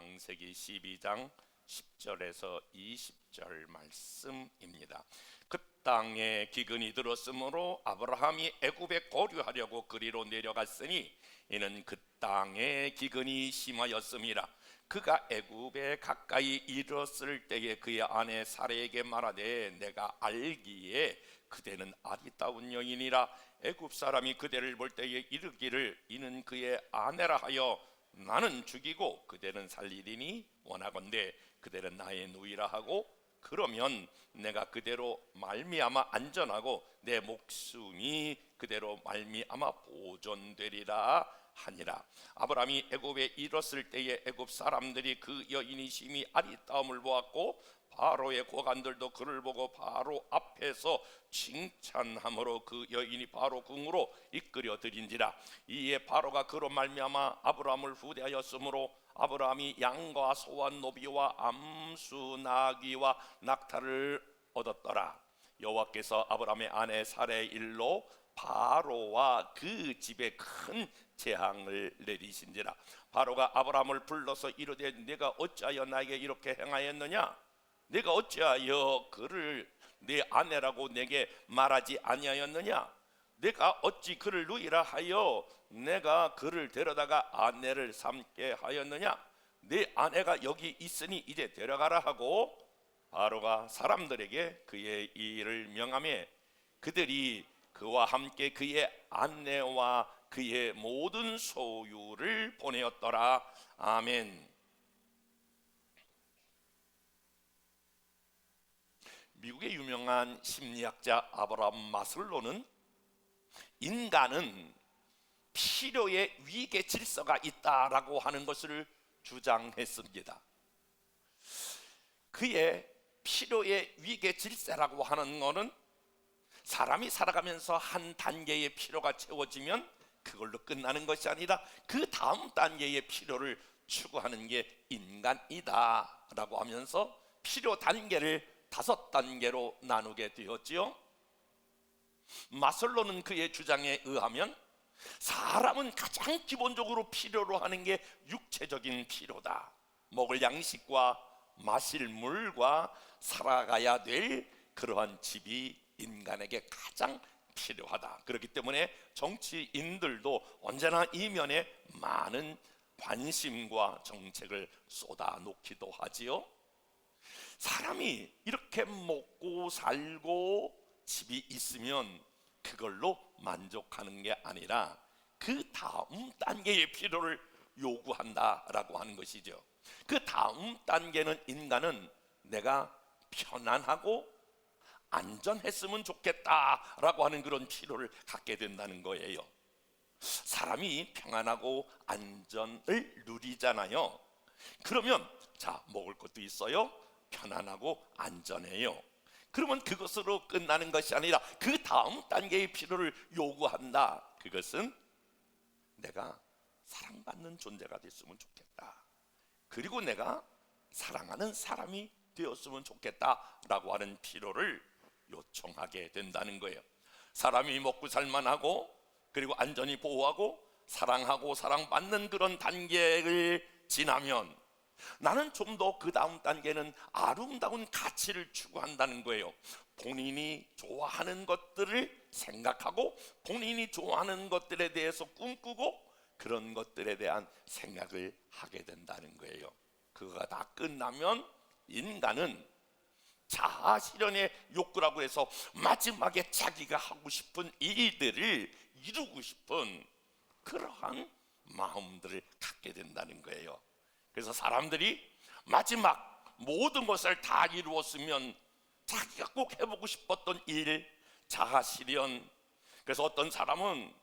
창세기 12장 10절에서 20절 말씀입니다. 그 땅에 기근이 들었으므로 아브라함이 애굽에 거류하려고 그리로 내려갔으니 이는 그 땅에 기근이 심하였음이라. 그가 애굽에 가까이 이르렀을 때에 그의 아내 사레에게 말하되 내가 알기에 그대는 아리따운 여인이라. 애굽 사람이 그대를 볼 때에 이르기를 이는 그의 아내라 하여 나는 죽이고 그대는 살리리니 원하건대 그대는 나의 누이라 하고 그러면 내가 그대로 말미암아 안전하고 내 목숨이 그대로 말미암아 보존되리라 하니라. 아브라함이 애굽에 이르렀을 때에 애굽 사람들이 그 여인이 심히 아리따움을 보았고 바로의 고관들도 그를 보고 바로 앞에서 칭찬함으로 그 여인이 바로 궁으로 이끌어 들인지라. 이에 바로가 그로 말미암아 아브라함을 후대하였으므로 아브라함이 양과 소와 노비와 암수 나귀와 낙타를 얻었더라. 여호와께서 아브라함의 아내 사레의 일로 바로와 그 집에 큰 재앙을 내리신지라. 바로가 아브라함을 불러서 이르되 내가 어찌하여 나에게 이렇게 행하였느냐? 내가 어찌하여 그를 내 아내라고 내게 말하지 아니하였느냐? 내가 어찌 그를 누이라 하여 내가 그를 데려다가 아내를 삼게 하였느냐? 내 아내가 여기 있으니 이제 데려가라 하고 바로가 사람들에게 그의 일을 명하며 그들이 그와 함께 그의 아내와 그의 모든 소유를 보내었더라. 아멘. 미국의 유명한 심리학자 아브라함 마슬로는 인간은 필요의 위계 질서가 있다라고 하는 것을 주장했습니다. 그의 필요의 위계 질서라고 하는 것은 사람이 살아가면서 한 단계의 필요가 채워지면 그걸로 끝나는 것이 아니라 그 다음 단계의 필요를 추구하는 게 인간이다 라고 하면서 필요 단계를 5단계로 나누게 되었지요. 마슬로는 그의 주장에 의하면 사람은 가장 기본적으로 필요로 하는 게 육체적인 필요다. 먹을 양식과 마실 물과 살아가야 될 그러한 집이 인간에게 가장 필요하다. 그렇기 때문에 정치인들도 언제나 이면에 많은 관심과 정책을 쏟아놓기도 하지요. 사람이 이렇게 먹고 살고 집이 있으면 그걸로 만족하는 게 아니라 그 다음 단계의 필요를 요구한다라고 하는 것이죠. 그 다음 단계는 인간은 내가 편안하고 안전했으면 좋겠다라고 하는 그런 필요를 갖게 된다는 거예요. 사람이 평안하고 안전을 누리잖아요. 그러면 자, 먹을 것도 있어요. 편안하고 안전해요. 그러면 그것으로 끝나는 것이 아니라 그 다음 단계의 필요를 요구한다. 그것은 내가 사랑받는 존재가 됐으면 좋겠다. 그리고 내가 사랑하는 사람이 되었으면 좋겠다라고 하는 필요를 요청하게 된다는 거예요. 사람이 먹고 살만하고 그리고 안전히 보호하고 사랑하고 사랑받는 그런 단계를 지나면 나는 좀 더 그 다음 단계는 아름다운 가치를 추구한다는 거예요. 본인이 좋아하는 것들을 생각하고 본인이 좋아하는 것들에 대해서 꿈꾸고 그런 것들에 대한 생각을 하게 된다는 거예요. 그거가 다 끝나면 인간은 자아 실현의 욕구라고 해서 마지막에 자기가 하고 싶은 일들을 이루고 싶은 그러한 마음들을 갖게 된다는 거예요. 그래서 사람들이 마지막 모든 것을 다 이루었으면 자기가 꼭 해보고 싶었던 일, 자아 실현. 그래서 어떤 사람은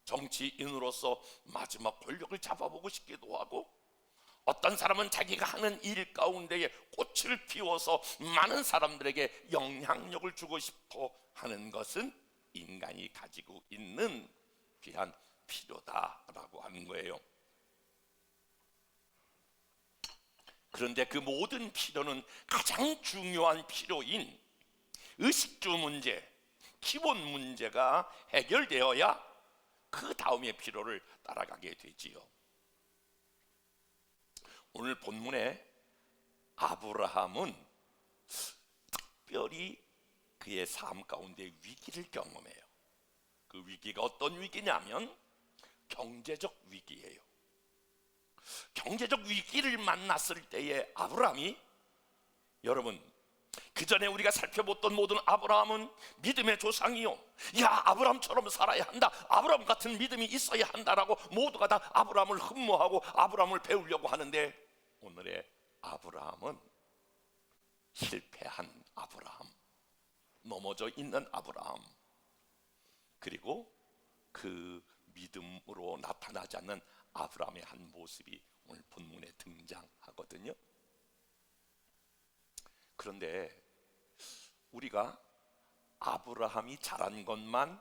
정치인으로서 마지막 권력을 잡아보고 싶기도 하고 어떤 사람은 자기가 하는 일 가운데에 꽃을 피워서 많은 사람들에게 영향력을 주고 싶어 하는 것은 인간이 가지고 있는 귀한 필요다라고 하는 거예요. 그런데 그 모든 필요는 가장 중요한 필요인 의식주 문제, 기본 문제가 해결되어야 그 다음의 필요를 따라가게 되지요. 오늘 본문에 아브라함은 특별히 그의 삶 가운데 위기를 경험해요. 그 위기가 어떤 위기냐면 경제적 위기예요. 경제적 위기를 만났을 때에 아브라함이, 여러분, 그 전에 우리가 살펴봤던 모든 아브라함은 믿음의 조상이요, 야, 아브라함처럼 살아야 한다, 아브라함 같은 믿음이 있어야 한다라고 모두가 다 아브라함을 흠모하고 아브라함을 배우려고 하는데, 오늘의 아브라함은 실패한 아브라함, 넘어져 있는 아브라함, 그리고 그 믿음으로 나타나지 않는 아브라함의 한 모습이 오늘 본문에 등장하거든요. 그런데 우리가 아브라함이 잘한 것만,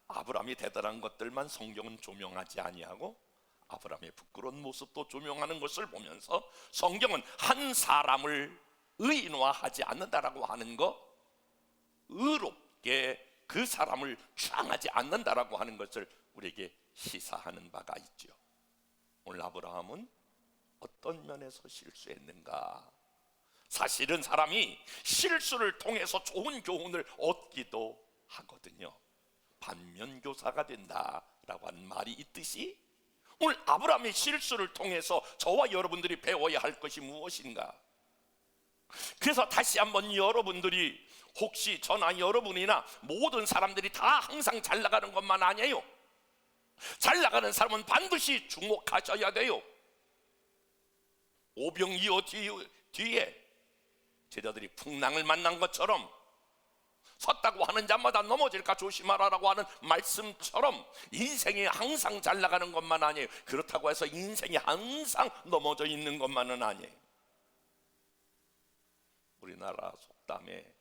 아브라함이 대단한 것들만 성경은 조명하지 아니하고 아브라함의 부끄러운 모습도 조명하는 것을 보면서 성경은 한 사람을 의인화하지 않는다라고 하는 것, 의롭게 그 사람을 추앙하지 않는다라고 하는 것을 우리에게 시사하는 바가 있죠. 오늘 아브라함은 어떤 면에서 실수했는가? 사실은 사람이 실수를 통해서 좋은 교훈을 얻기도 하거든요. 반면교사가 된다라고 하는 말이 있듯이 오늘 아브라함의 실수를 통해서 저와 여러분들이 배워야 할 것이 무엇인가? 그래서 다시 한번 여러분들이, 혹시 저나 여러분이나 모든 사람들이 다 항상 잘 나가는 것만 아니에요. 잘 나가는 사람은 반드시 주목하셔야 돼요. 오병이어 뒤에 제자들이 풍랑을 만난 것처럼 섰다고 하는 자마다 넘어질까 조심하라라고 하는 말씀처럼 인생이 항상 잘 나가는 것만 아니에요. 그렇다고 해서 인생이 항상 넘어져 있는 것만은 아니에요. 우리나라 속담에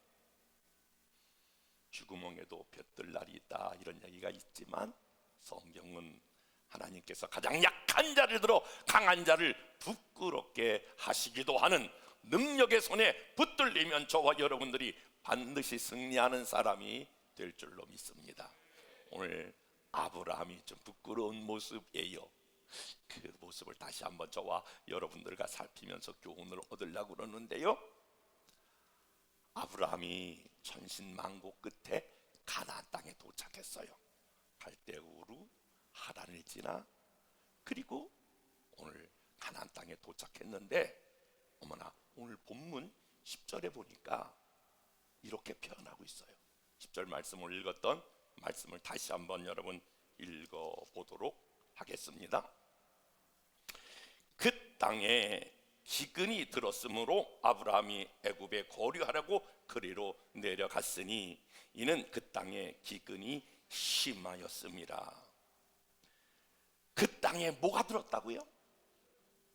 쥐구멍에도 볕들 날이 있다, 이런 얘기가 있지만 성경은 하나님께서 가장 약한 자를 들어 강한 자를 부끄럽게 하시기도 하는 능력의 손에 붙들리면 저와 여러분들이 반드시 승리하는 사람이 될 줄로 믿습니다. 오늘 아브라함이 좀 부끄러운 모습이에요. 그 모습을 다시 한번 저와 여러분들과 살피면서 교훈을 얻으려고 그러는데요, 아브라함이 천신만고 끝에 가나안 땅에 도착했어요. 갈대우루, 하란을 지나 그리고 오늘 가나안 땅에 도착했는데, 어머나, 오늘 본문 10절에 보니까 이렇게 표현하고 있어요. 10절 말씀을 읽었던 말씀을 다시 한번 여러분 읽어보도록 하겠습니다. 그 땅에 기근이 들었으므로 아브라함이 애굽에 거류하려고 그리로 내려갔으니 이는 그 땅에 기근이 심하였습니다. 그 땅에 뭐가 들었다고요?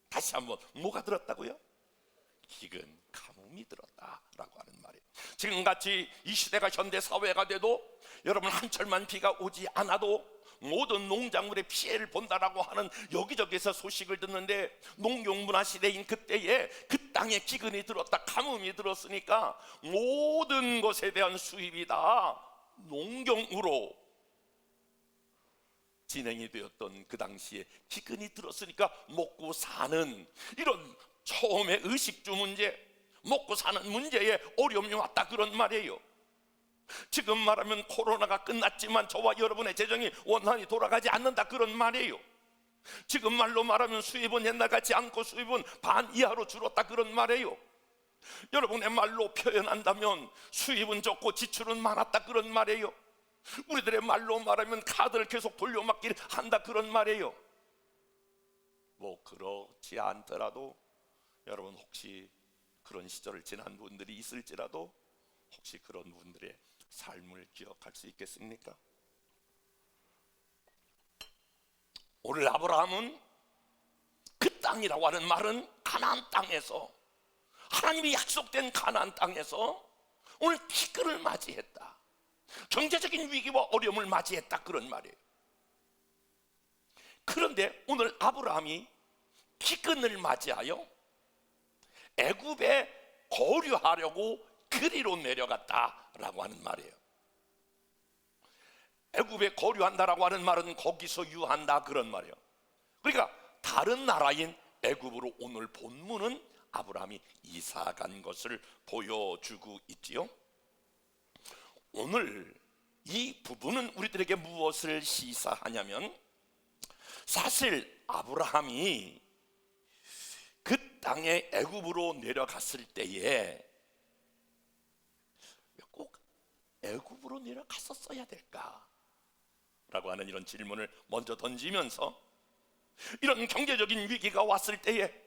다시 한번, 뭐가 들었다고요? 기근, 가뭄이 들었다라고 하는 말이에요. 지금같이 이 시대가 현대 사회가 돼도 여러분 한철만 비가 오지 않아도 모든 농작물의 피해를 본다라고 하는 여기저기서 소식을 듣는데, 농경문화 시대인 그때에 그 땅에 기근이 들었다, 가뭄이 들었으니까 모든 것에 대한 수입이 다 농경으로 진행이 되었던 그 당시에 기근이 들었으니까 먹고 사는, 이런 처음에 의식주 문제, 먹고 사는 문제에 어려움이 왔다, 그런 말이에요. 지금 말하면 코로나가 끝났지만 저와 여러분의 재정이 원활히 돌아가지 않는다, 그런 말이에요. 지금 말로 말하면 수입은 옛날 같지 않고 수입은 반 이하로 줄었다, 그런 말이에요. 여러분의 말로 표현한다면 수입은 적고 지출은 많았다, 그런 말이에요. 우리들의 말로 말하면 카드를 계속 돌려막기를 한다, 그런 말이에요. 뭐 그렇지 않더라도 여러분 혹시 그런 시절을 지난 분들이 있을지라도 혹시 그런 분들의 삶을 기억할 수 있겠습니까? 오늘 아브라함은 그 땅이라고 하는 말은 가나안 땅에서, 하나님이 약속된 가나안 땅에서 오늘 기근을 맞이했다, 경제적인 위기와 어려움을 맞이했다, 그런 말이에요. 그런데 오늘 아브라함이 기근을 맞이하여 애굽에 거류하려고 그리로 내려갔다라고 하는 말이에요. 애굽에 거류한다라고 하는 말은 거기서 유한다, 그런 말이에요. 그러니까 다른 나라인 애굽으로 오늘 아브라함이 이사 간 것을 보여주고 있지요. 오늘 이 부분은 우리들에게 무엇을 시사하냐면, 사실 아브라함이 그 땅에 애굽으로 내려갔을 때에 꼭 애굽으로 내려갔었어야 될까? 라고 하는 이런 질문을 먼저 던지면서, 이런 경제적인 위기가 왔을 때에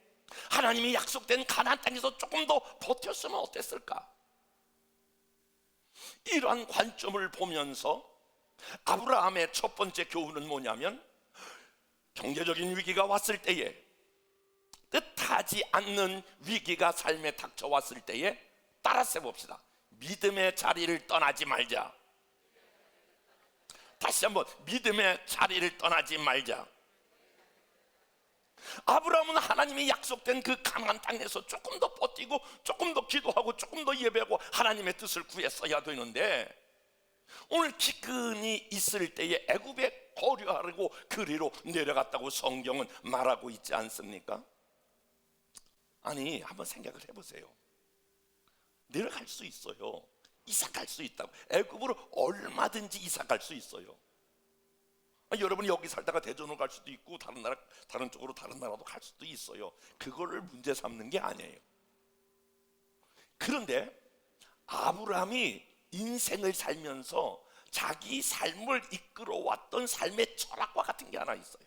하나님이 약속된 가나안 땅에서 조금 더 버텼으면 어땠을까? 이러한 관점을 보면서 아브라함의 첫 번째 교훈은 뭐냐면, 경제적인 위기가 왔을 때에, 뜻하지 않는 위기가 삶에 닥쳐왔을 때에 따라서 해봅시다. 믿음의 자리를 떠나지 말자. 다시 한번, 믿음의 자리를 떠나지 말자. 아브라함은 하나님이 약속된 그 가나안 땅에서 조금 더 버티고 조금 더 기도하고 조금 더 예배하고 하나님의 뜻을 구했어야 되는데, 오늘 기근이 있을 때에 애굽에 거류하려고 그리로 내려갔다고 성경은 말하고 있지 않습니까? 아니, 한번 생각을 해보세요. 내려갈 수 있어요. 이사 갈 수 있다고. 애굽으로 얼마든지 이사 갈 수 있어요. 여러분이 여기 살다가 대전으로 갈 수도 있고 다른 나라, 다른 쪽으로 다른 나라도 갈 수도 있어요. 그거를 문제 삼는 게 아니에요. 그런데 아브라함이 인생을 살면서 자기 삶을 이끌어왔던 삶의 철학과 같은 게 하나 있어요.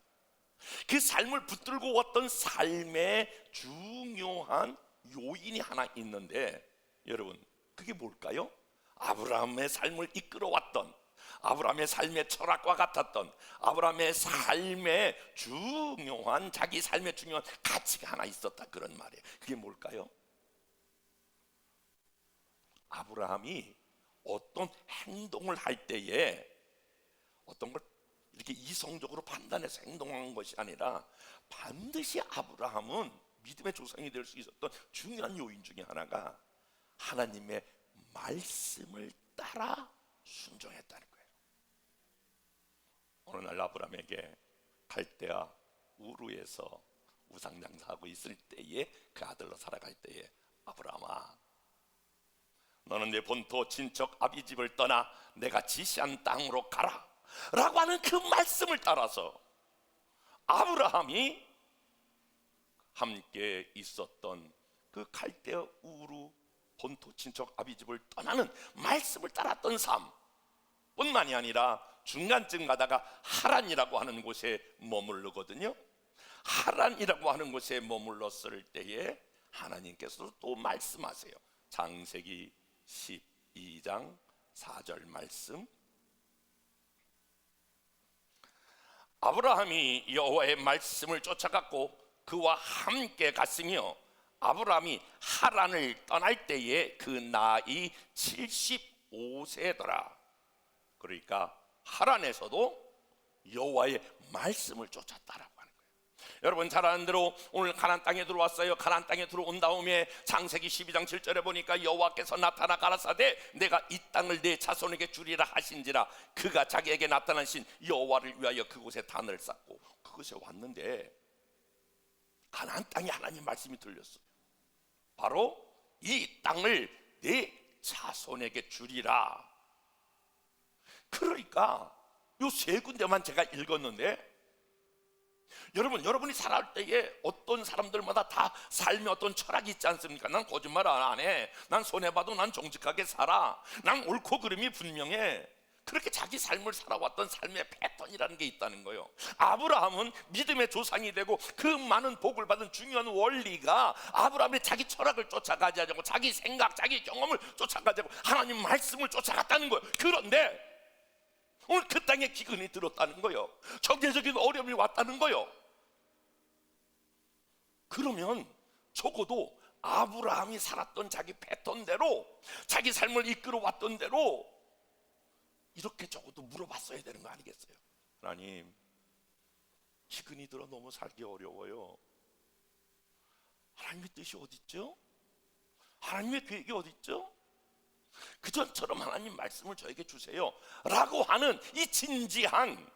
그 삶을 붙들고 왔던 삶의 중요한 요인이 하나 있는데, 여러분, 그게 뭘까요? 아브라함의 삶을 이끌어왔던, 아브라함의 삶의 철학과 같았던, 아브라함의 삶의 중요한, 자기 삶의 중요한 가치가 하나 있었다, 그런 말이에요. 그게 뭘까요? 아브라함이 어떤 행동을 할 때에 어떤 걸 이렇게 이성적으로 판단해서 행동한 것이 아니라, 반드시 아브라함은 믿음의 조상이 될 수 있었던 중요한 요인 중에 하나가 하나님의 말씀을 따라 순종했다는 거예요. 어느 날 아브라함에게 갈대아 우르에서 우상장사하고 있을 때에, 그 아들로 살아갈 때에, 아브라함아, 너는 내 본토 친척 아비집을 떠나 내가 지시한 땅으로 가라 라고 하는 그 말씀을 따라서 아브라함이 함께 있었던 그 갈대아 우르 본토 친척 아비집을 떠나는 말씀을 따랐던 삶 뿐만이 아니라, 중간쯤 가다가 하란이라고 하는 곳에 머무르거든요. 하란이라고 하는 곳에 머물렀을 때에 하나님께서도 또 말씀하세요. 창세기 12장 4절 말씀, 아브라함이 여호와의 말씀을 쫓아갔고 그와 함께 갔으며, 아브라함이 하란을 떠날 때에 그 나이 75세더라. 그러니까 하란에서도 여호와의 말씀을 쫓았다라고 하는 거예요. 여러분 잘 아는 대로 오늘 가나안 땅에 들어왔어요. 가나안 땅에 들어온 다음에 창세기 12장 7절에 보니까 여호와께서 나타나 가라사대 내가 이 땅을 내 자손에게 주리라 하신지라. 그가 자기에게 나타나신 여호와를 위하여 그곳에 단을 쌓고 그곳에 왔는데, 가나안 땅에 하나님 말씀이 들렸어요. 바로 이 땅을 내 자손에게 주리라. 그러니까 요 세 군데만 제가 읽었는데, 여러분이 살아갈 때에 어떤 사람들마다 다 삶의 어떤 철학이 있지 않습니까? 난 거짓말 안 해. 난 손해봐도 난 정직하게 살아. 난 옳고 그름이 분명해. 그렇게 자기 삶을 살아왔던 삶의 패턴이라는 게 있다는 거예요. 아브라함은 믿음의 조상이 되고 그 많은 복을 받은 중요한 원리가 아브라함의 자기 철학을 쫓아가지 않고 자기 생각, 자기 경험을 쫓아가지 않고 하나님 말씀을 쫓아갔다는 거예요. 그런데 오늘 그 땅에 기근이 들었다는 거예요. 경제적인 어려움이 왔다는 거예요. 그러면 적어도 아브라함이 살았던 자기 패턴대로, 자기 삶을 이끌어왔던 대로 이렇게 적어도 물어봤어야 되는 거 아니겠어요? 하나님, 기근이 들어 너무 살기 어려워요. 하나님의 뜻이 어디 있죠? 하나님의 계획이 어디 있죠? 그전처럼 하나님 말씀을 저에게 주세요 라고 하는 이 진지한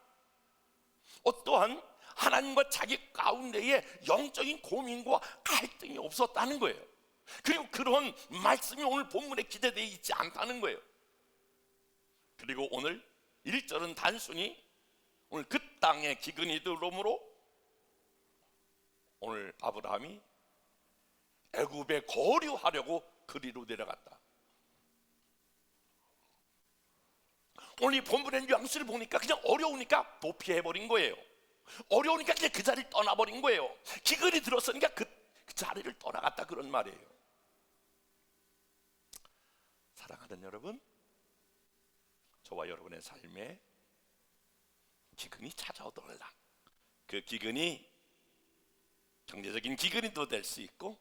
어떠한 하나님과 자기 가운데에 영적인 고민과 갈등이 없었다는 거예요. 그리고 그런 말씀이 오늘 본문에 기재되어 있지 않다는 거예요. 그리고 오늘 1절은 단순히 오늘 그 땅에 기근이 들어오므로 오늘 아브라함이 애굽에 거류하려고 그리로 내려갔다. 오늘 이 본문의 뉘앙스를 보니까 그냥 어려우니까 도피해버린 거예요. 어려우니까 그냥 그 자리를 떠나버린 거예요. 기근이 들었으니까 그 자리를 떠나갔다, 그런 말이에요. 사랑하는 여러분, 저와 여러분의 삶에 기근이 찾아오더라. 그 기근이 경제적인 기근이도 될 수 있고,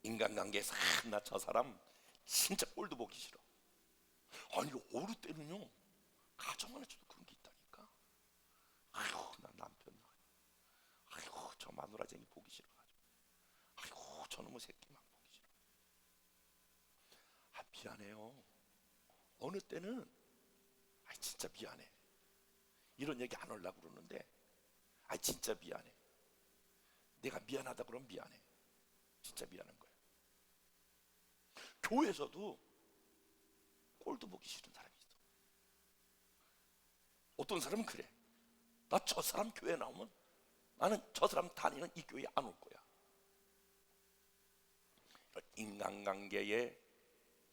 인간관계에서 나 저 사람 진짜 꼴도 보기 싫어. 아니 어느 때는요 가정 안에서도 그런 게 있다니까. 아이고 나 남편, 아이고 저 마누라쟁이 보기 싫어가지고, 아이고 저놈의 새끼만 보기 싫어. 아 미안해요. 어느 때는 아 진짜 미안해. 이런 얘기 안 하려고 그러는데 아 진짜 미안해. 내가 미안하다 그러면 미안해. 진짜 미안한 거예요. 교회에서도 꼴도 보기 싫은 사람이 있어. 어떤 사람은 그래. 나 저 사람 교회 나오면 나는 저 사람 다니는 이 교회에 안 올 거야. 인간관계에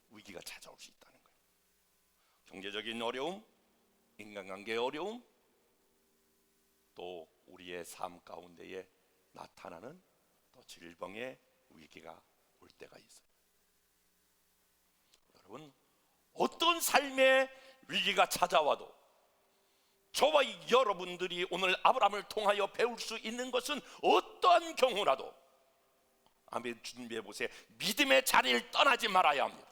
위기가 찾아올 수 있다는 거예요. 경제적인 어려움, 인간관계의 어려움, 또 우리의 삶 가운데에 나타나는 또 질병의 위기가 올 때가 있어요. 여러분, 어떤 삶의 위기가 찾아와도 저와 여러분들이 오늘 아브라함을 통하여 배울 수 있는 것은 어떠한 경우라도, 아멘, 준비해 보세요. 믿음의 자리를 떠나지 말아야 합니다.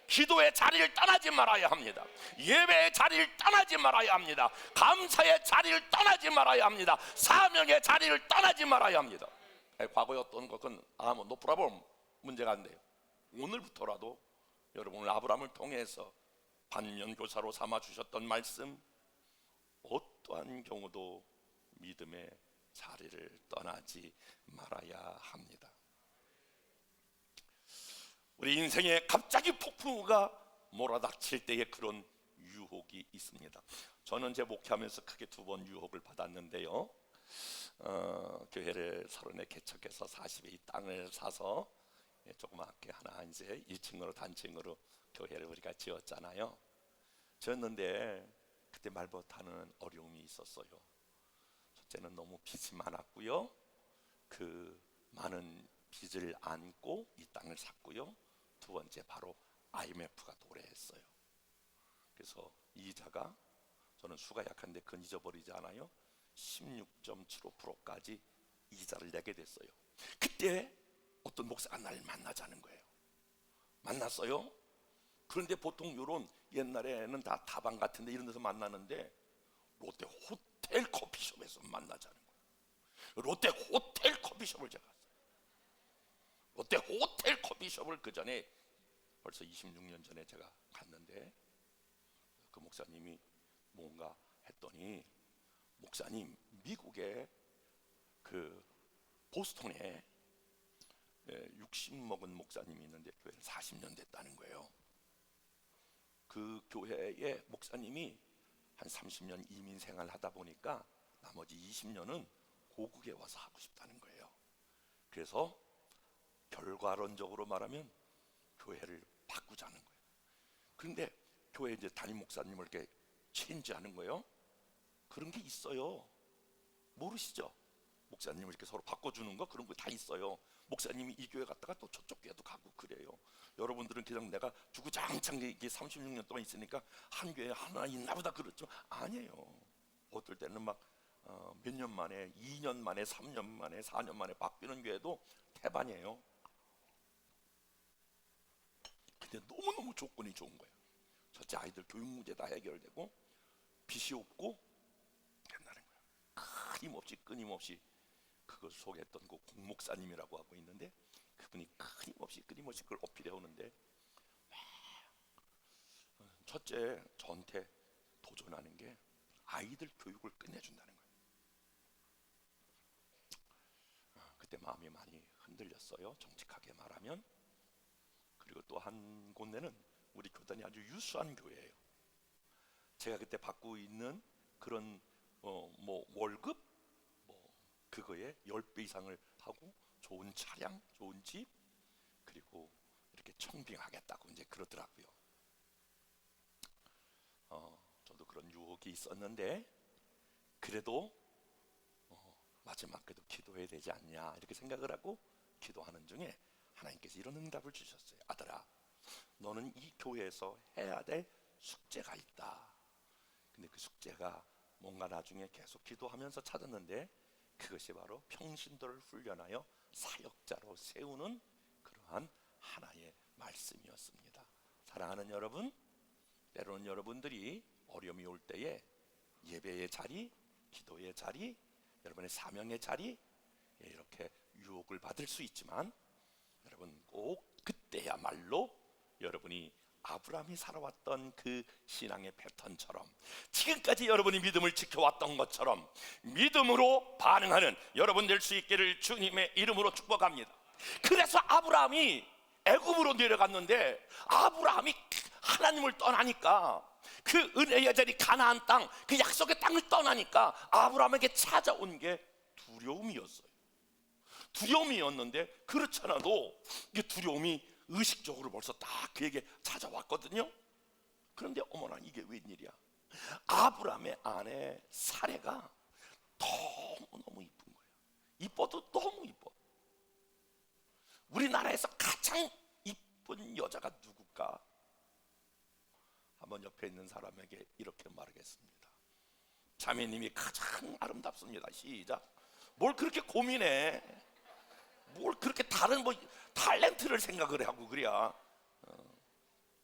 기도의 자리를 떠나지 말아야 합니다. 예배의 자리를 떠나지 말아야 합니다. 감사의 자리를 떠나지 말아야 합니다. 사명의 자리를 떠나지 말아야 합니다. 과거에 어떤 것은 노 프라블럼, 문제가 안 돼요. 오늘부터라도 여러분을 아브라함을 통해서 반면교사로 삼아 주셨던 말씀, 어떠한 경우도 믿음의 자리를 떠나지 말아야 합니다. 우리 인생에 갑자기 폭풍우가 몰아닥칠 때에 그런 유혹이 있습니다. 저는 제 목회하면서 크게 2번 유혹을 받았는데요. 교회를 서른에 개척해서 40에 이 땅을 사서 조그맣게 하나 이제 1층으로 단층으로 교회를 우리가 지었잖아요. 지었는데 그때 말 못하는 어려움이 있었어요. 첫째는 너무 빚이 많았고요. 그 많은 빚을 안고 이 땅을 샀고요. 두 번째 바로 IMF가 도래했어요. 그래서 이자가, 저는 수가 약한데 그건 잊어버리지 않아요. 16.75%까지 이자를 내게 됐어요. 그때 어떤 목사가 나를 만나자는 거예요. 만났어요. 그런데 보통 이런 옛날에는 다 다방 같은데 이런 데서 만나는데 롯데 호텔 커피숍에서 만나자는 거예요. 롯데 호텔 커피숍을 제가 갔어요. 롯데 호텔 커피숍을 그 전에 벌써 26년 전에 제가 갔는데 그 목사님이 뭔가 했더니, 목사님 미국에 그 보스턴에 60 먹은 목사님이 있는데 교회를 40년 됐다는 거예요. 그 교회의 목사님이 한 30년 이민 생활을 하다 보니까 나머지 20년은 고국에 와서 하고 싶다는 거예요. 그래서 결과론적으로 말하면 교회를 바꾸자는 거예요. 그런데 교회 이제 담임 목사님을 이렇게 체인지하는 거예요. 그런 게 있어요. 모르시죠? 목사님을 이렇게 서로 바꿔주는 거, 그런 거 다 있어요. 목사님이 이 교회 갔다가 또 저쪽 교회도 가고 그래요. 여러분들은 그냥 내가 주구장창 이게 36년 동안 있으니까 한 교회 하나 있나 보다 그렇죠. 아니에요. 어떨 때는 막 몇 년 만에, 2년 만에, 3년 만에, 4년 만에 바뀌는 교회도 태반이에요. 근데 너무너무 조건이 좋은 거예요. 첫째, 아이들 교육 문제 다 해결되고 빚이 없고 된다는 거예요. 끊임없이 그걸 소개했던 그 공목사님이라고 하고 있는데, 그분이 끊임없이 그걸 어필해 오는데, 첫째 저한테 도전하는 게 아이들 교육을 끝내준다는 거예요. 그때 마음이 많이 흔들렸어요. 정직하게 말하면. 그리고 또 한 곳내는 우리 교단이 아주 유수한 교회예요. 제가 그때 받고 있는 그런 뭐 월급 뭐 그거에 10배 이상을 하고 좋은 차량, 좋은 집, 그리고 이렇게 청빙하겠다고 이제 그러더라고요. 저도 그런 유혹이 있었는데 그래도 마지막 그래도 기도해야 되지 않냐 이렇게 생각을 하고 기도하는 중에 하나님께서 이런 응답을 주셨어요. 아들아, 너는 이 교회에서 해야 될 숙제가 있다. 근데 그 숙제가 뭔가 나중에 계속 기도하면서 찾았는데 그것이 바로 평신도를 훈련하여 사역자로 세우는 그러한 하나의 말씀이었습니다. 사랑하는 여러분, 때로는 여러분들이 어려움이 올 때에 예배의 자리, 기도의 자리, 여러분의 사명의 자리, 이렇게 유혹을 받을 수 있지만 여러분 꼭 그때야말로 여러분이 아브라함이 살아왔던 그 신앙의 패턴처럼 지금까지 여러분이 믿음을 지켜왔던 것처럼 믿음으로 반응하는 여러분 될 수 있기를 주님의 이름으로 축복합니다. 그래서 아브라함이 애굽으로 내려갔는데 아브라함이 하나님을 떠나니까 그 은혜의 자리 가나안 땅, 그 약속의 땅을 떠나니까 아브라함에게 찾아온 게 두려움이었어요. 두려움이었는데 그렇잖아도 이게 두려움이 의식적으로 벌써 딱 그에게 찾아왔거든요. 그런데 어머나 이게 웬일이야. 아브라함의 아내 사레가 너무너무 이쁜 거예요. 이뻐도 너무 이뻐. 우리나라에서 가장 이쁜 여자가 누굴까? 한번 옆에 있는 사람에게 이렇게 말하겠습니다. 자매님이 가장 아름답습니다. 시작. 뭘 그렇게 고민해? 뭘 그렇게 다른 뭐 탤런트를 생각을 하고 그래야?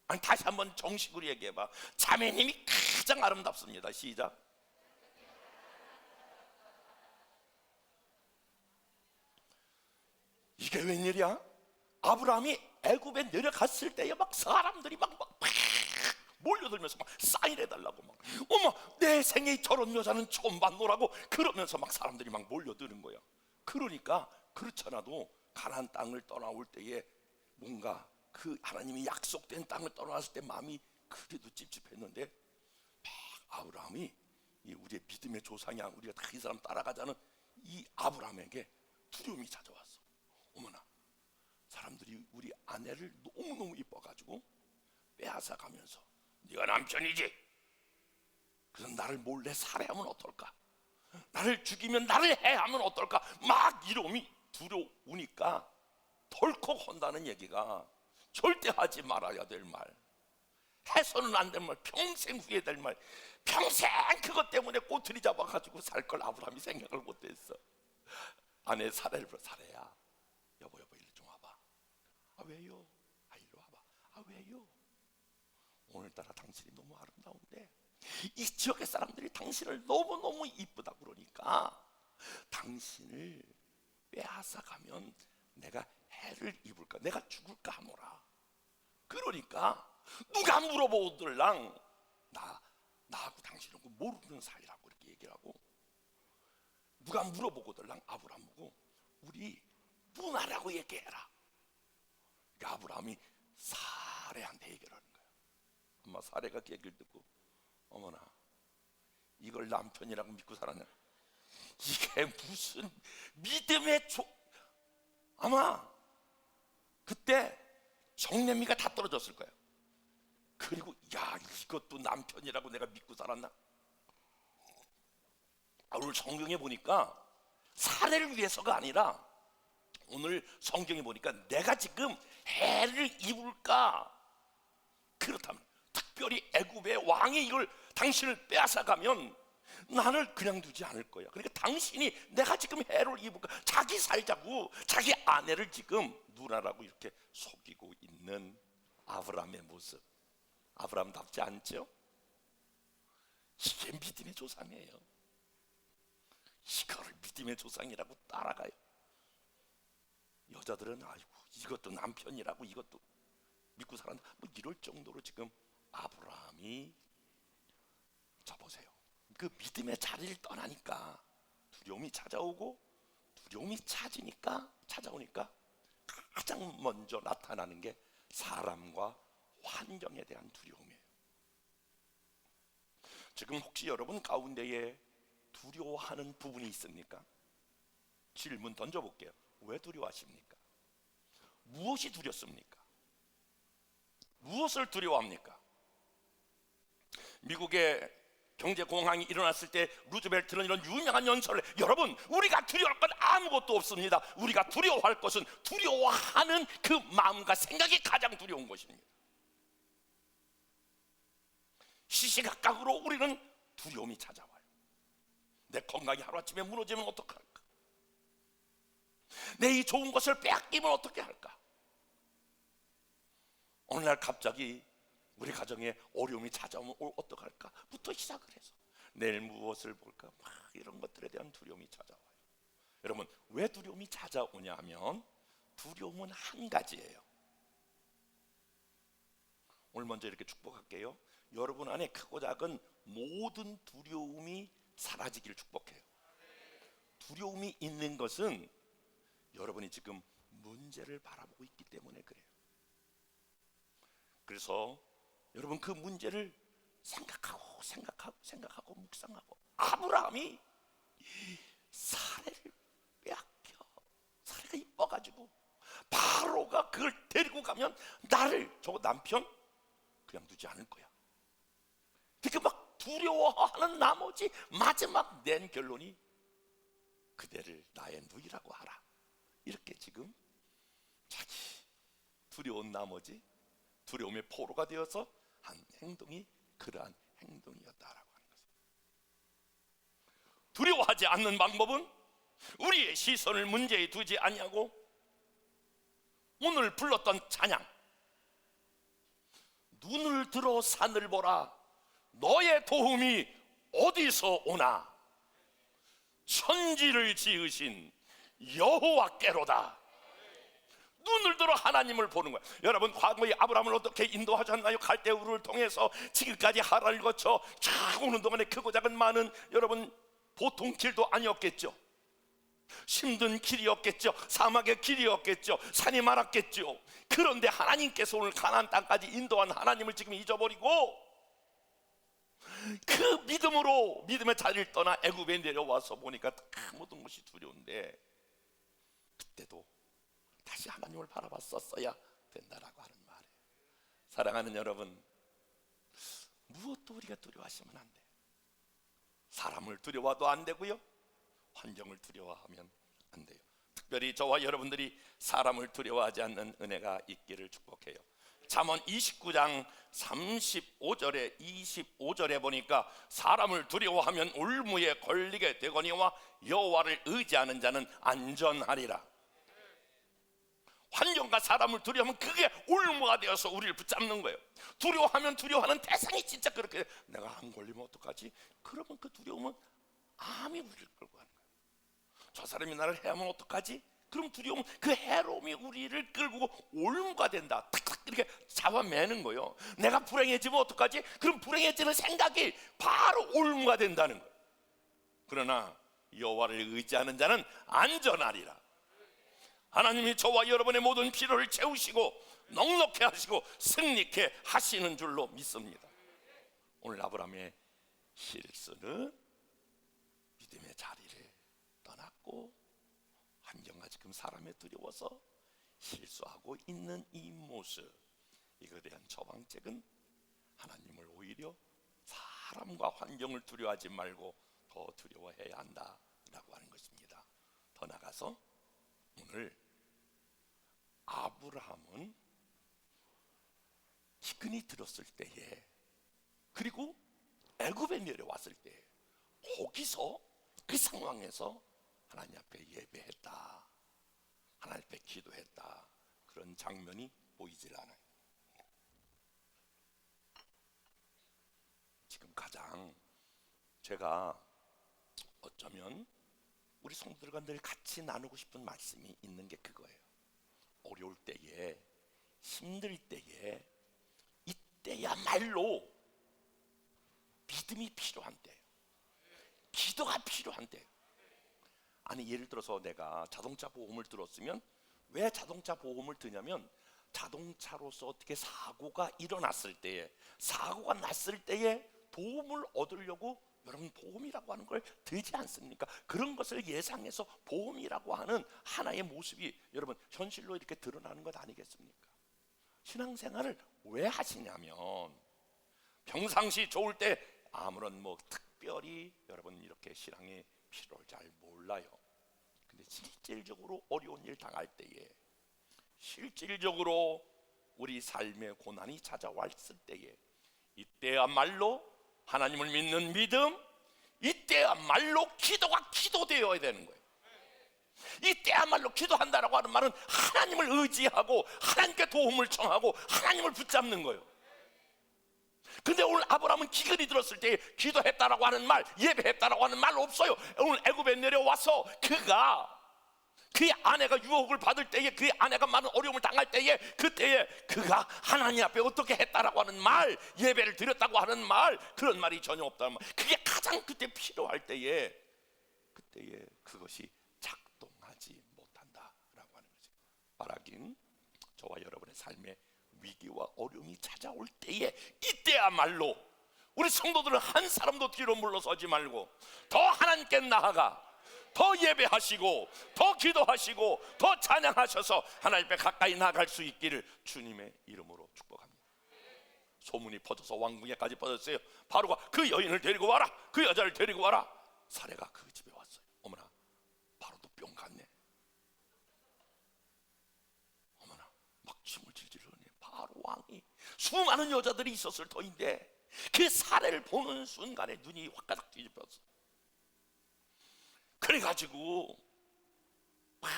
아니 다시 한번 정식으로 얘기해봐. 자매님이 가장 아름답습니다. 시작. 이게 웬일이야? 아브라함이 애굽에 내려갔을 때에 막 사람들이 막 몰려들면서 막 사인해달라고 막 어머 내 생에 저런 여자는 처음 봤노라고 그러면서 막 사람들이 막 몰려드는 거야. 그러니까 그렇잖아도 가나안 땅을 떠나올 때에 뭔가 그 하나님이 약속된 땅을 떠났을 때 마음이 그래도 찝찝했는데 막 아브라함이 이 우리의 믿음의 조상이야, 우리가 다 이 사람 따라가자는 이 아브라함에게 두려움이 찾아왔어. 어머나 사람들이 우리 아내를 너무너무 이뻐가지고 빼앗아 가면서 네가 남편이지? 그래서 나를 몰래 살해하면 어떨까? 나를 죽이면 나를 해하면 어떨까? 막 이놈이 두려우니까 덜컥 한다는 얘기가 절대 하지 말아야 될 말, 해서는 안 될 말, 평생 후회될 말, 평생 그것 때문에 꼬투리 잡아가지고 살 걸 아브라함이 생각을 못했어. 아내 사례를 불러. 사례야, 여보 일로 좀 와봐. 아 왜요? 아 일로 와봐. 아 왜요? 오늘따라 당신이 너무 아름다운데 이 지역의 사람들이 당신을 너무너무 이쁘다 그러니까 당신을 빼앗아 가면 내가 해를 입을까, 내가 죽을까 하노라. 그러니까 누가 물어보들랑 나하고 당신은 모르는 사이라고 이렇게 얘기를 하고, 누가 물어보고들랑 아브라함 보고 우리 누나라고 얘기해라. 그러니까 아브라함이 사레한테 얘기를 하는 거야. 엄마 사레가 그 얘기를 듣고 어머나 이걸 남편이라고 믿고 살았냐? 이게 무슨 믿음의 아마 그때 정내미가 다 떨어졌을 거예요. 그리고 야 이것도 남편이라고 내가 믿고 살았나? 오늘 성경에 보니까 사례를 위해서가 아니라 오늘 성경에 보니까 내가 지금 해를 입을까? 그렇다면 특별히 애굽의 왕이 이걸 당신을 빼앗아가면 나를 그냥 두지 않을 거야. 그러니까 당신이 내가 지금 해를 입을까? 자기 살자고 자기 아내를 지금 누나라고 이렇게 속이고 있는 아브라함의 모습, 아브라함답지 않죠? 이게 믿음의 조상이에요. 이거를 믿음의 조상이라고 따라가요. 여자들은 아이고 이것도 남편이라고 이것도 믿고 살았나 뭐 이럴 정도로 지금 아브라함이 저보세요. 그 믿음의 자리를 떠나니까 두려움이 찾아오고 두려움이 찾아오니까 가장 먼저 나타나는 게 사람과 환경에 대한 두려움이에요. 지금 혹시 여러분 가운데에 두려워하는 부분이 있습니까? 질문 던져볼게요. 왜 두려워하십니까? 무엇이 두렵습니까? 무엇을 두려워합니까? 미국의 경제공황이 일어났을 때 루즈벨트는 이런 유명한 연설을, 여러분 우리가 두려워할 건 아무것도 없습니다. 우리가 두려워할 것은 두려워하는 그 마음과 생각이 가장 두려운 것입니다. 시시각각으로 우리는 두려움이 찾아와요. 내 건강이 하루아침에 무너지면 어떡할까? 내 이 좋은 것을 빼앗기면 어떻게 할까? 어느 날 갑자기 우리 가정에 어려움이 찾아오면 어떡할까? 부터 시작을 해서 내일 무엇을 볼까? 막 이런 것들에 대한 두려움이 찾아와요. 여러분 왜 두려움이 찾아오냐 하면 두려움은 한 가지예요. 오늘 먼저 이렇게 축복할게요. 여러분 안에 크고 작은 모든 두려움이 사라지기를 축복해요. 두려움이 있는 것은 여러분이 지금 문제를 바라보고 있기 때문에 그래요. 그래서 여러분 그 문제를 생각하고 묵상하고, 아브라함이 사례를 빼앗겨, 사례가 이뻐가지고 바로가 그걸 데리고 가면 나를, 저 남편 그냥 두지 않을 거야. 그렇게 막 두려워하는 나머지 마지막 낸 결론이 그대를 나의 누이라고 하라. 이렇게 지금 자기 두려운 나머지 두려움의 포로가 되어서 한 행동이 그러한 행동이었다라고 하는 것입니다. 두려워하지 않는 방법은 우리의 시선을 문제에 두지 아니하고 오늘 불렀던 찬양, 눈을 들어 산을 보라, 너의 도움이 어디서 오나, 천지를 지으신 여호와께로다. 눈을 들어 하나님을 보는 거예요. 여러분 과거에 아브라함을 어떻게 인도하셨나요? 갈대우를 통해서 지금까지 하란을 거쳐 쫙 오는 동안에 크고 작은 많은, 여러분 보통 길도 아니었겠죠. 힘든 길이었겠죠. 사막의 길이었겠죠. 산이 많았겠죠. 그런데 하나님께서 오늘 가나안 땅까지 인도한 하나님을 지금 잊어버리고 그 믿음으로 믿음의 자리를 떠나 애굽에 내려와서 보니까 모든 것이 두려운데, 그때도 다시 하나님을 바라봤었어야 된다라고 하는 말이에요. 사랑하는 여러분, 무엇도 우리가 두려워하시면 안 돼요. 사람을 두려워도 안 되고요, 환경을 두려워하면 안 돼요. 특별히 저와 여러분들이 사람을 두려워하지 않는 은혜가 있기를 축복해요. 잠언 29장 35절에 25절에 보니까 사람을 두려워하면 올무에 걸리게 되거니와 여호와를 의지하는 자는 안전하리라. 환경과 사람을 두려워하면 그게 올무가 되어서 우리를 붙잡는 거예요. 두려워하면 두려워하는 대상이 진짜 그렇게, 내가 안 걸리면 어떡하지? 그러면 그 두려움은 암이 우리를 끌고 가는 거예요. 저 사람이 나를 해하면 어떡하지? 그럼 두려움은 그 해로움이 우리를 끌고 올무가 된다. 탁탁 이렇게 잡아매는 거예요. 내가 불행해지면 어떡하지? 그럼 불행해지는 생각이 바로 올무가 된다는 거예요. 그러나 여호와를 의지하는 자는 안전하리라. 하나님이 저와 여러분의 모든 필요를 채우시고 넉넉히 하시고 승리케 하시는 줄로 믿습니다. 오늘 아브라함의 실수는 믿음의 자리를 떠났고 환경과 지금 사람에 두려워서 실수하고 있는 이 모습, 이거에 대한 처방책은 하나님을 오히려 사람과 환경을 두려워하지 말고 더 두려워해야 한다라고 하는 것입니다. 더 나가서 오늘 아브라함은 기근이 들었을 때에, 그리고 애굽에 내려왔을 때, 거기서 그 상황에서 하나님 앞에 예배했다, 하나님 앞에 기도했다, 그런 장면이 보이질 않아요. 지금 가장 제가 어쩌면 우리 성도들과 늘 같이 나누고 싶은 말씀이 있는 게 그거예요. 어려울 때에, 힘들 때에, 이때야말로 믿음이 필요한 때예요. 기도가 필요한 때예요. 아니 예를 들어서 내가 자동차 보험을 들었으면, 왜 자동차 보험을 드냐면 자동차로서 어떻게 사고가 일어났을 때에, 사고가 났을 때에 도움을 얻으려고 여러분 보험이라고 하는 걸 들지 않습니까? 그런 것을 예상해서 보험이라고 하는 하나의 모습이 여러분 현실로 이렇게 드러나는 것 아니겠습니까? 신앙생활을 왜 하시냐면 평상시 좋을 때 아무런 특별히 여러분 이렇게 신앙의 필요를 잘 몰라요. 근데 실질적으로 어려운 일 당할 때에, 실질적으로 우리 삶의 고난이 찾아왔을 때에, 이때야말로 하나님을 믿는 믿음, 이때야말로 기도가 기도되어야 되는 거예요. 이때야말로 기도한다라고 하는 말은 하나님을 의지하고 하나님께 도움을 청하고 하나님을 붙잡는 거예요. 근데 오늘 아브라함은 기근이 들었을 때 기도했다라고 하는 말, 예배했다라고 하는 말 없어요. 오늘 애굽에 내려와서 그의 아내가 유혹을 받을 때에, 그의 아내가 많은 어려움을 당할 때에, 그때에 그가 하나님 앞에 어떻게 했다라고 하는 말, 예배를 드렸다고 하는 말, 그런 말이 전혀 없다는 말. 그게 가장 그때 필요할 때에, 그때에 그것이 작동하지 못한다라고 하는 거죠. 말하긴 저와 여러분의 삶에 위기와 어려움이 찾아올 때에, 이때야말로 우리 성도들은 한 사람도 뒤로 물러서지 말고 더 하나님께 나아가 더 예배하시고 더 기도하시고 더 찬양하셔서 하나님 앞에 가까이 나아갈 수 있기를 주님의 이름으로 축복합니다. 소문이 퍼져서 왕궁에까지 퍼졌어요. 바로가 그 여인을 데리고 와라, 그 여자를 데리고 와라. 사례가 그 집에 왔어요. 어머나, 바로도 뿅 갔네. 어머나, 막 침을 질질 흘리네. 바로 왕이 수많은 여자들이 있었을 터인데 그 사례를 보는 순간에 눈이 화가닥 뒤집혔어. 그래가지고 막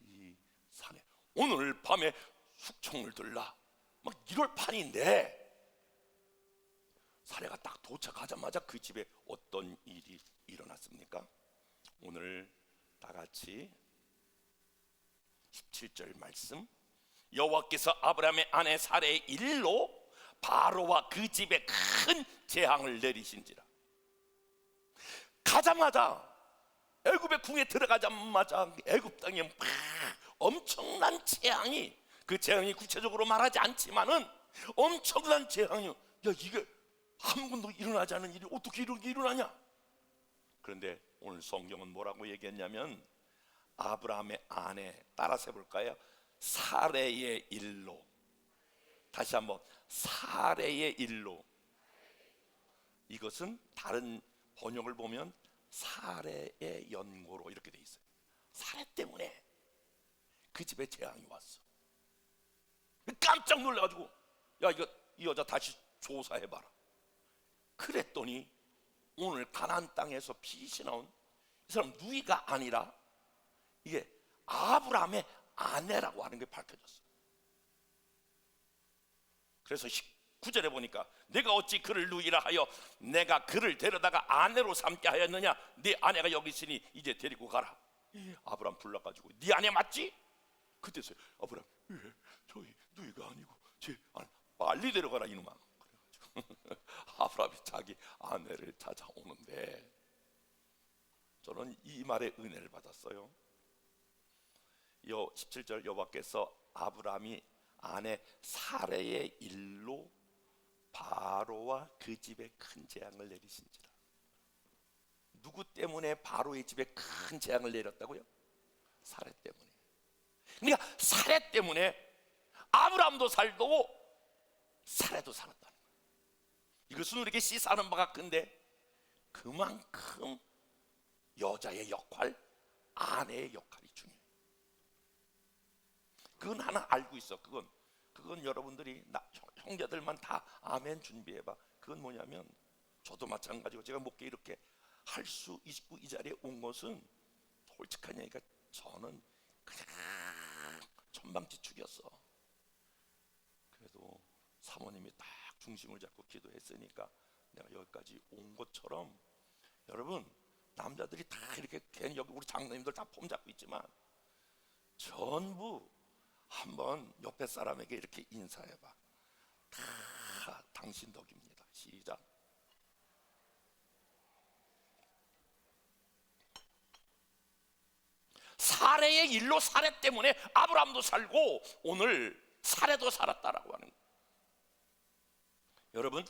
이 산에 오늘 밤에 숙청을 들라 막 이럴 판인데, 사례가 딱 도착하자마자 그 집에 어떤 일이 일어났습니까? 오늘 다 같이 17절 말씀, 여호와께서 아브라함의 아내 사례의 일로 바로와 그 집에 큰 재앙을 내리신지라. 가자마자 애굽의 궁에 들어가자마자 애굽 땅에 막 엄청난 재앙이, 그 재앙이 구체적으로 말하지 않지만은 엄청난 재앙이, 야 이게 한 번도 일어나지 않은 일이 어떻게 이런 게 일어나냐? 그런데 오늘 성경은 뭐라고 얘기했냐면 아브라함의 아내, 따라서 해볼까요? 사례의 일로. 다시 한번, 사례의 일로. 이것은 다른 번역을 보면 사례의 연고로 이렇게 돼 있어요. 사례 때문에 그 집에 재앙이 왔어. 깜짝 놀라가지고 야 이거 이 여자 다시 조사해봐라. 그랬더니 오늘 가나안 땅에서 빛이 나온 이 사람 누이가 아니라 이게 아브라함의 아내라고 하는 게 밝혀졌어. 그래서 9절에 보니까 내가 어찌 그를 누이라 하여 내가 그를 데려다가 아내로 삼게 하였느냐? 네 아내가 여기 있으니 이제 데리고 가라. 아브라함 불러가지고 네 아내 맞지? 그때서 아브라함, 저희 누이가 아니고 제 아내, 빨리 데려가라 이놈아. 그래가지고 아브라함이 자기 아내를 찾아오는데, 저는 이 말에 은혜를 받았어요. 17절 여호와께서 아브라함이 아내 사례의 일로 바로와 그 집에 큰 재앙을 내리신지라. 누구 때문에 바로의 집에 큰 재앙을 내렸다고요? 사례 때문에. 그러니까 사례 때문에 아브라함도 살고 사례도 살았다는 거예요. 이것은 우리에게 시사하는 바가 큰데, 그만큼 여자의 역할, 아내의 역할이 중요해요. 그건 하나 알고 있어. 그건 여러분들이 형제들만 다 아멘 준비해봐. 그건 뭐냐면 저도 마찬가지고 제가 목회 이렇게 할 수 있고 이 자리에 온 것은 솔직한 얘기가 저는 그냥 천방지축이었어. 그래도 사모님이 딱 중심을 잡고 기도했으니까 내가 여기까지 온 것처럼, 여러분 남자들이 다 이렇게 괜히 여기 우리 장로님들 다 폼 잡고 있지만 전부 한번 옆에 사람에게 이렇게 인사해봐. 다 당신 덕입니다. 시작. 사례의 일로, 사례 때문에 아브라함도 살고 오늘 사례도 살았다라고 하는 거예요. 여러분,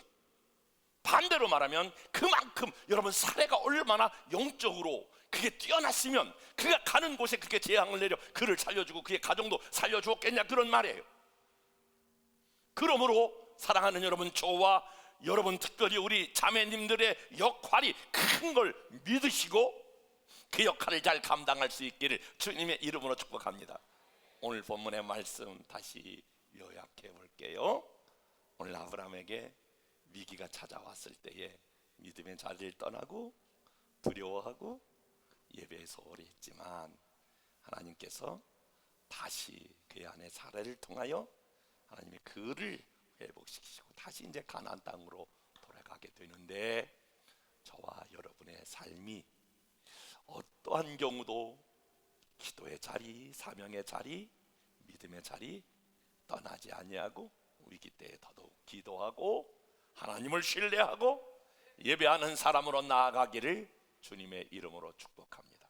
반대로 말하면 그만큼 여러분 사례가 얼마나 영적으로 그게 뛰어났으면 그가 가는 곳에 그렇게 재앙을 내려 그를 살려주고 그의 가정도 살려주었겠냐, 그런 말이에요. 그러므로 사랑하는 여러분, 저와 여러분, 특별히 우리 자매님들의 역할이 큰 걸 믿으시고 그 역할을 잘 감당할 수 있기를 주님의 이름으로 축복합니다. 오늘 본문의 말씀 다시 요약해 볼게요. 오늘 아브라함에게 위기가 찾아왔을 때에 믿음의 자리를 떠나고 두려워하고 예배에 소홀히 했지만 하나님께서 다시 그의 아내 사라를 통하여 하나님의 그를 회복시키시고 다시 이제 가나안 땅으로 돌아가게 되는데, 저와 여러분의 삶이 어떠한 경우도 기도의 자리, 사명의 자리, 믿음의 자리 떠나지 아니하고 위기 때에 더더욱 기도하고 하나님을 신뢰하고 예배하는 사람으로 나아가기를 주님의 이름으로 축복합니다.